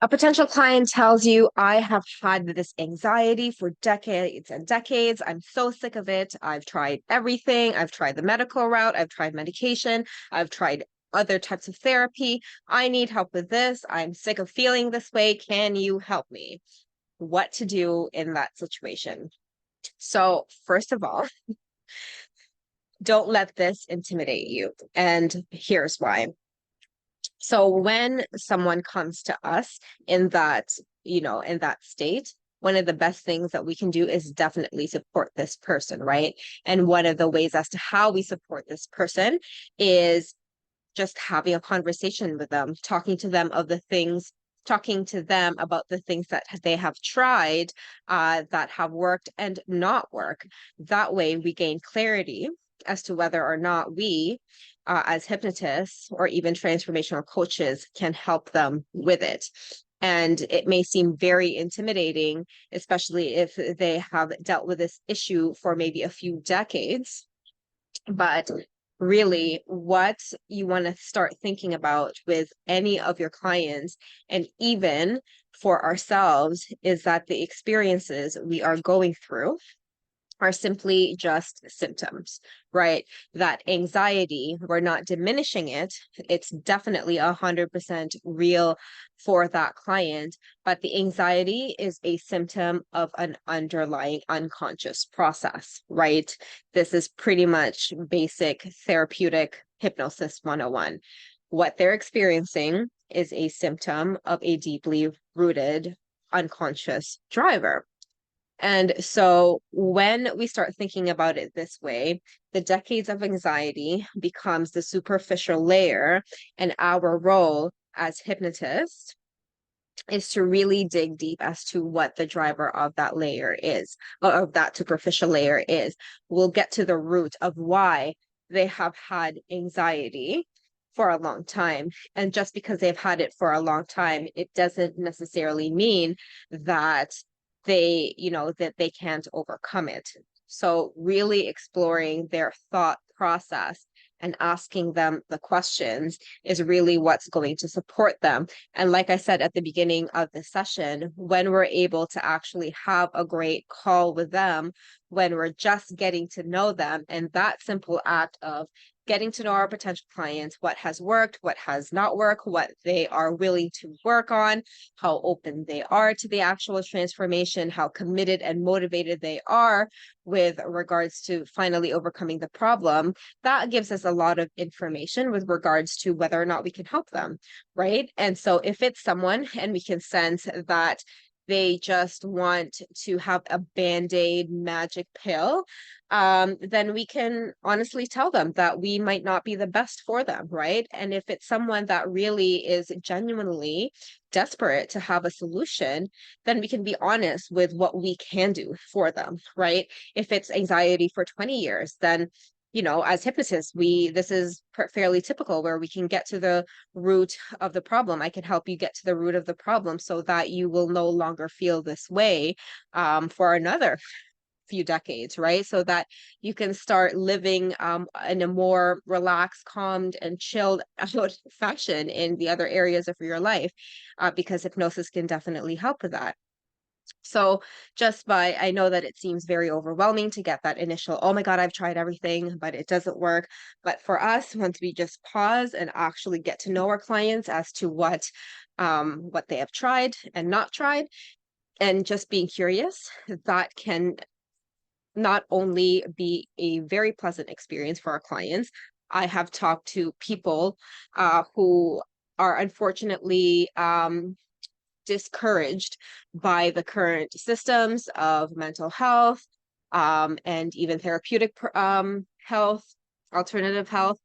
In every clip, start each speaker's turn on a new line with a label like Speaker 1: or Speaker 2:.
Speaker 1: A potential client tells you, I have had this anxiety for decades and decades. I'm so sick of it. I've tried everything. I've tried the medical route. I've tried medication. I've tried other types of therapy. I need help with this. I'm sick of feeling this way. Can you help me? What to do in that situation? So, first of all, don't let this intimidate you. And here's why. So when someone comes to us in that, in that state, one of the best things that we can do is definitely support this person, right? And one of the ways as to how we support this person is just having a conversation with them, talking to them about the things that they have tried that have worked and not work. That way we gain clarity as to whether or not we, as hypnotists or even transformational coaches, can help them with it. And it may seem very intimidating, especially if they have dealt with this issue for maybe a few decades. But really, what you want to start thinking about with any of your clients, and even for ourselves, is that the experiences we are going through are simply just symptoms, right? That anxiety, we're not diminishing it. It's definitely 100% real for that client, but the anxiety is a symptom of an underlying unconscious process, right? This is pretty much basic therapeutic hypnosis 101. What they're experiencing is a symptom of a deeply rooted unconscious driver. And so when we start thinking about it this way, the decades of anxiety becomes the superficial layer, and our role as hypnotists is to really dig deep as to what the driver of that layer is, or of that superficial layer is. We'll get to the root of why they have had anxiety for a long time. And just because they've had it for a long time, it doesn't necessarily mean that that they can't overcome it. So really exploring their thought process and asking them the questions is really what's going to support them. And like I said at the beginning of the session, when we're able to actually have a great call with them, when we're just getting to know them, and that simple act of getting to know our potential clients, what has worked, what has not worked, what they are willing to work on, how open they are to the actual transformation, how committed and motivated they are with regards to finally overcoming the problem, that gives us a lot of information with regards to whether or not we can help them, right? And so if it's someone and we can sense that they just want to have a band-aid magic pill, then we can honestly tell them that we might not be the best for them, right? And if it's someone that really is genuinely desperate to have a solution, then we can be honest with what we can do for them, right? If it's anxiety for 20 years, then as hypnotists, this is fairly typical where we can get to the root of the problem. I can help you get to the root of the problem so that you will no longer feel this way for another few decades, right? So that you can start living in a more relaxed, calmed, and chilled out fashion in the other areas of your life, because hypnosis can definitely help with that. So I know that it seems very overwhelming to get that initial, oh my God, I've tried everything, but it doesn't work. But for us, once we just pause and actually get to know our clients as to what they have tried and not tried, and just being curious, that can not only be a very pleasant experience for our clients. I have talked to people who are unfortunately discouraged by the current systems of mental health and even therapeutic health, alternative health,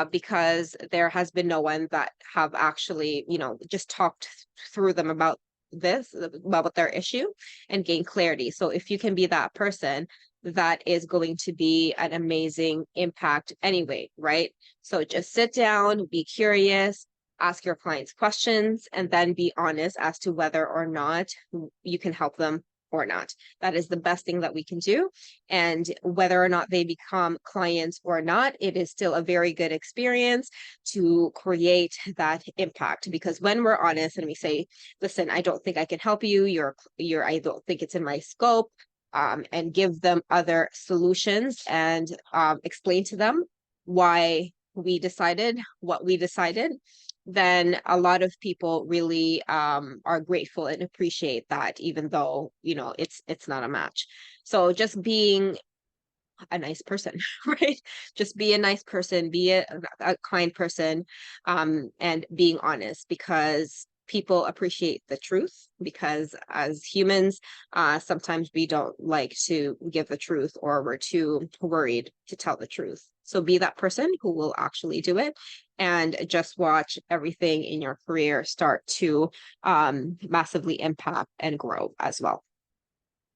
Speaker 1: because there has been no one that have actually, just talked through them about their issue and gain clarity. So if you can be that person, that is going to be an amazing impact anyway, right? So just sit down, be curious, ask your clients questions, and then be honest as to whether or not you can help them or not. That is the best thing that we can do. And whether or not they become clients or not, it is still a very good experience to create that impact. Because when we're honest and we say, listen, I don't think I can help you, I don't think it's in my scope, and give them other solutions and explain to them why we decided what we decided, then a lot of people really are grateful and appreciate that, even though, it's not a match. So just being a nice person, right? Just be a nice person, be a kind person, and being honest, because people appreciate the truth. Because as humans, sometimes we don't like to give the truth, or we're too worried to tell the truth. So be that person who will actually do it, and just watch everything in your career start to massively impact and grow as well.